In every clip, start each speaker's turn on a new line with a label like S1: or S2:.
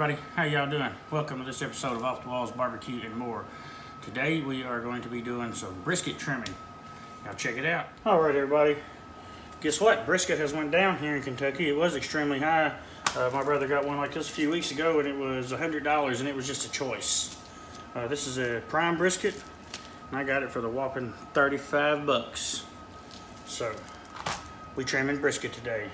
S1: Everybody, how y'all doing? Welcome to this episode of Off the Walls Barbecue and More. Today we are going to be doing some brisket trimming. Now check it out. All right, everybody. Guess what? Brisket has went down here in Kentucky. It was extremely high. My brother got one like this a few weeks ago, and it was $100, and it was just a choice. This is a prime brisket, and I got it for the whopping 35 bucks. So we trimming brisket today.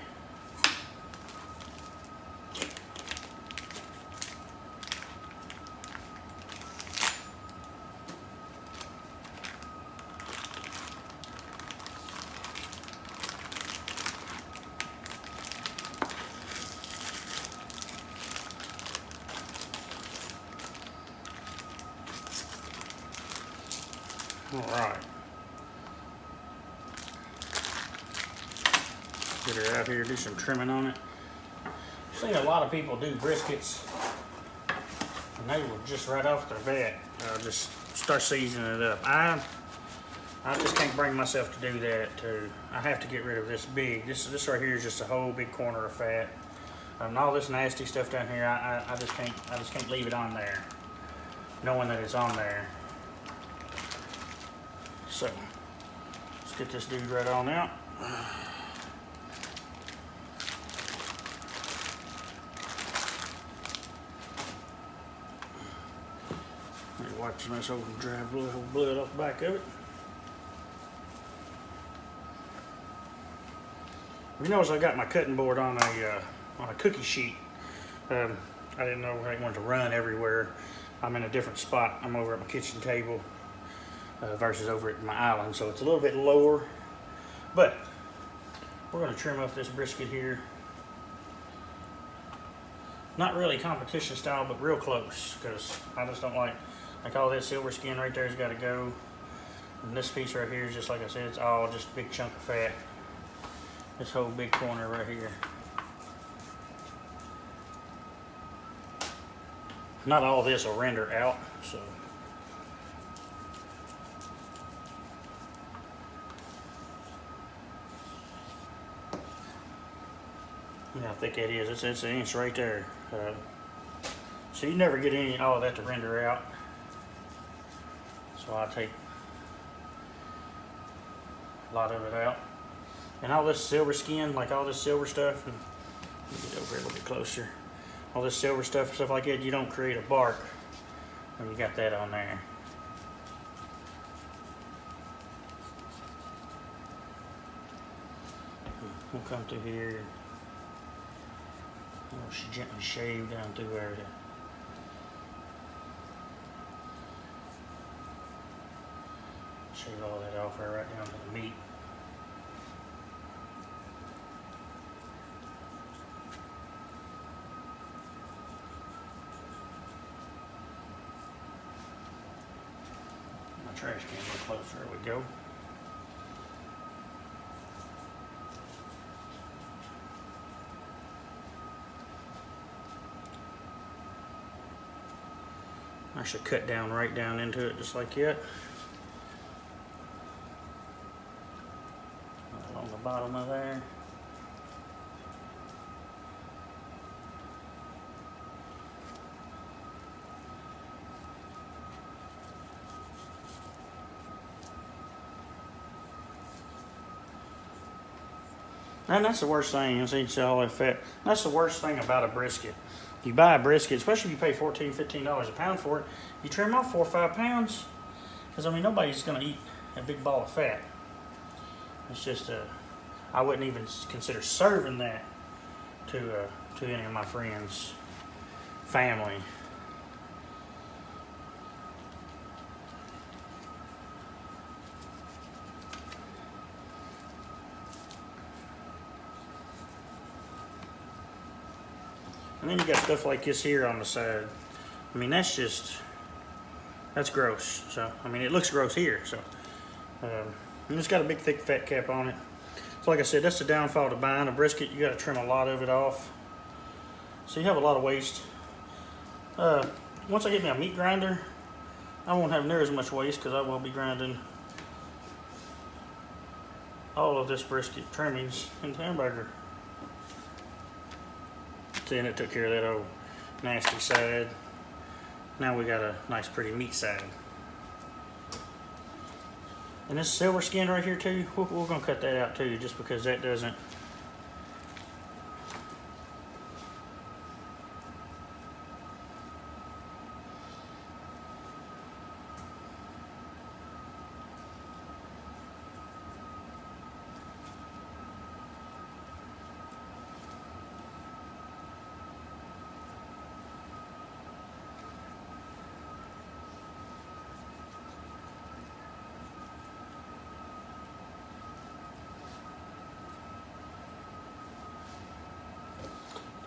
S1: All right. Get her out here, do some trimming on it. I've seen a lot of people do briskets, and they will just right off their bat just start seasoning it up. I just can't bring myself to do that. I have to get rid of this big. This right here is just a whole big corner of fat. And all this nasty stuff down here, I just can't leave it on there, knowing that it's on there. So let's get this dude right on out. Wipe some of this old dry blood off the back of it. You notice I got my cutting board on a cookie sheet. I didn't know I wanted to run everywhere. I'm in a different spot. I'm over at my kitchen table versus over at my island, so it's a little bit lower. But we're going to trim up this brisket here. Not really competition style, but real close, because I just don't like all that silver skin right there has got to go. And this piece right here is just like I said, it's all just a big chunk of fat. This whole big corner right here. Not all this will render out, so. You know how thick that is. It's an inch right there. So you never get all of that to render out. So I take a lot of it out. And all this silver skin, like all this silver stuff, and let me get over here a little bit closer. All this silver stuff like that, you don't create a bark when you got that on there. We'll come through here. She gently shave down through there. Shave all that off there right down to the meat. My trash can a little closer. There we go. I should cut down right down into it just like that. Along the bottom of there. And that's the worst thing, you see all that fat. That's the worst thing about a brisket. If you buy a brisket, especially if you pay $14, $15 a pound for it, you trim off 4 or 5 pounds. Because, I mean, nobody's going to eat a big ball of fat. It's just, I wouldn't even consider serving that to any of my friends, family. And then you got stuff like this here on the side. I mean, that's gross. So, I mean, it looks gross here. So, and it's got a big, thick fat cap on it. So, like I said, that's the downfall to buying a brisket. You got to trim a lot of it off. So, you have a lot of waste. Once I get me a meat grinder, I won't have near as much waste because I will be grinding all of this brisket trimmings into hamburger. See, and it took care of that old nasty side. Now we got a nice pretty meat side. And this silver skin right here too, we're gonna cut that out too, just because that doesn't.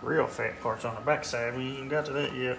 S1: The real fat part's on the back side. We ain't got to that yet.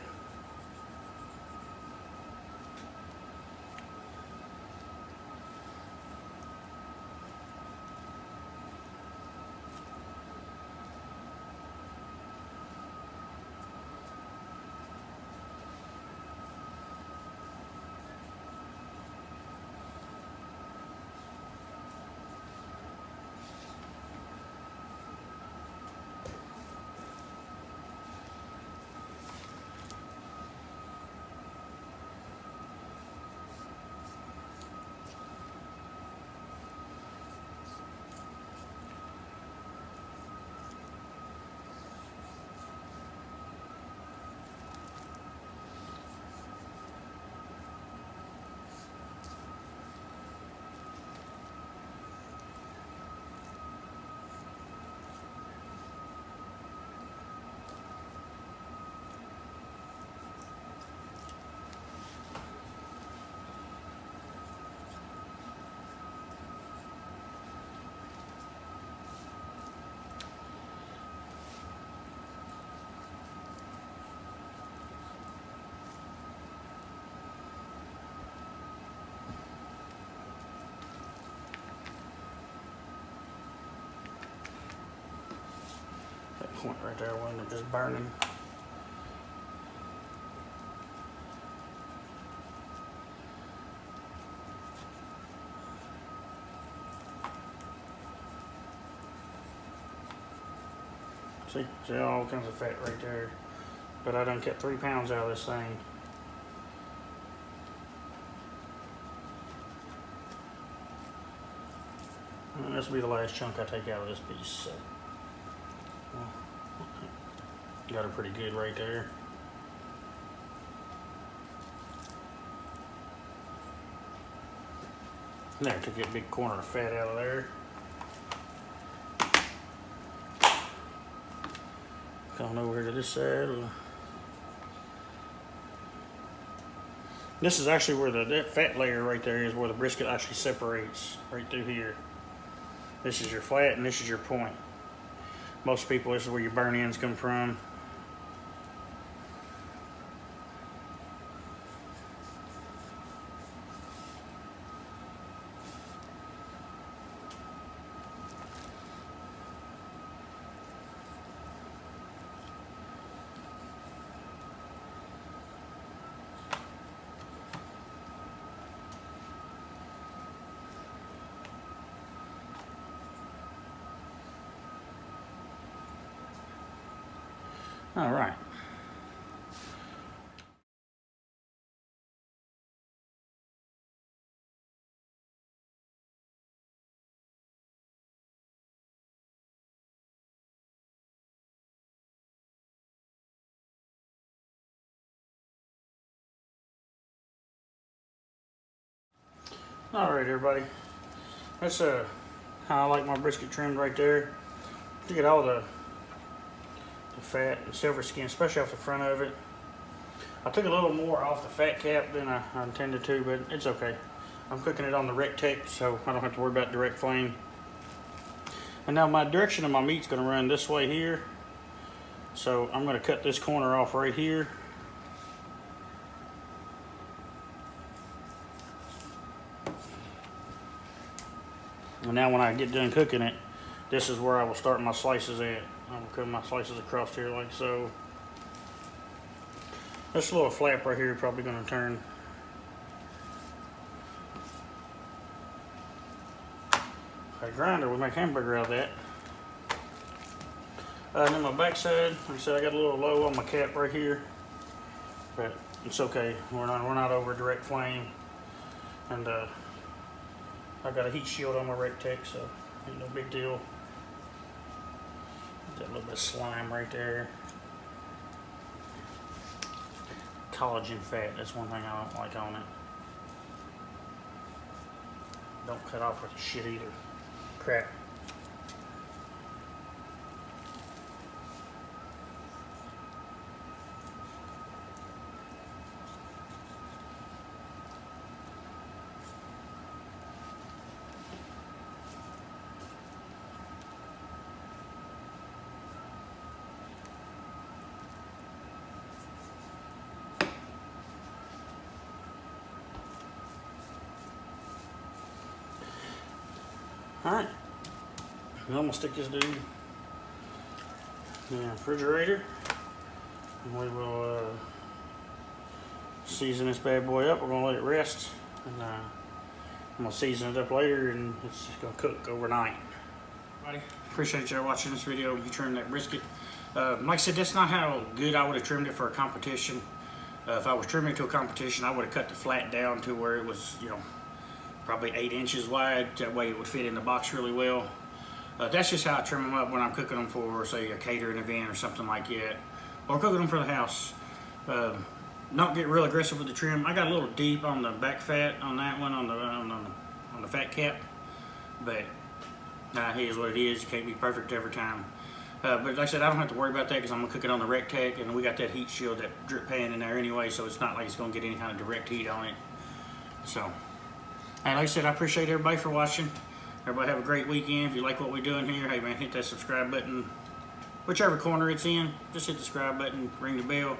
S1: Point right there when it's just burning. See all kinds of fat right there. But I done kept 3 pounds out of this thing. And this will be the last chunk I take out of this piece. So. Got her pretty good right there. There, took that big corner of fat out of there. Going over here to this side. This is actually where that fat layer right there is where the brisket actually separates, right through here. This is your flat and this is your point. Most people, this is where your burn ends come from. All right. All right, everybody. That's how I like my brisket trimmed right there. You get all the fat and silver skin, especially off the front of it. I took a little more off the fat cap than I intended to, but it's okay. I'm cooking it on the rec tech, so I don't have to worry about direct flame. And now my direction of my meat's gonna run this way here. So I'm gonna cut this corner off right here. And now when I get done cooking it, this is where I will start my slices at. I'm gonna cut my slices across here like so. This little flap right here is probably gonna turn. A grinder, we make hamburger out of that. And then my backside, like I said, I got a little low on my cap right here. but it's okay. We're not over direct flame, and I got a heat shield on my Rectech, so ain't no big deal. Got a little bit of slime right there. Collagen fat, that's one thing I don't like on it. Don't cut off with the shit either. Crap. Alright, now I'm going to stick this dude in the refrigerator, and we will season this bad boy up. We're going to let it rest, and I'm going to season it up later, and it's just going to cook overnight. Everybody, appreciate y'all watching this video. You trimmed that brisket. Like I said, that's not how good I would have trimmed it for a competition. If I was trimming to a competition, I would have cut the flat down to where it was, you know, probably 8 inches wide. That way it would fit in the box really well. That's just how I trim them up when I'm cooking them for, say, a catering event or something like that, or cooking them for the house. Not get real aggressive with the trim. I got a little deep on the back fat on that one, on the fat cap, but it is what it is. You can't be perfect every time. But like I said, I don't have to worry about that because I'm gonna cook it on the Rectech, and we got that heat shield, that drip pan in there anyway, so it's not like it's gonna get any kind of direct heat on it. So. And like I said, I appreciate everybody for watching. Everybody have a great weekend. If you like what we're doing here, hey man, hit that subscribe button. Whichever corner it's in, just hit the subscribe button, ring the bell.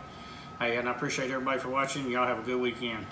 S1: Hey, and I appreciate everybody for watching. Y'all have a good weekend.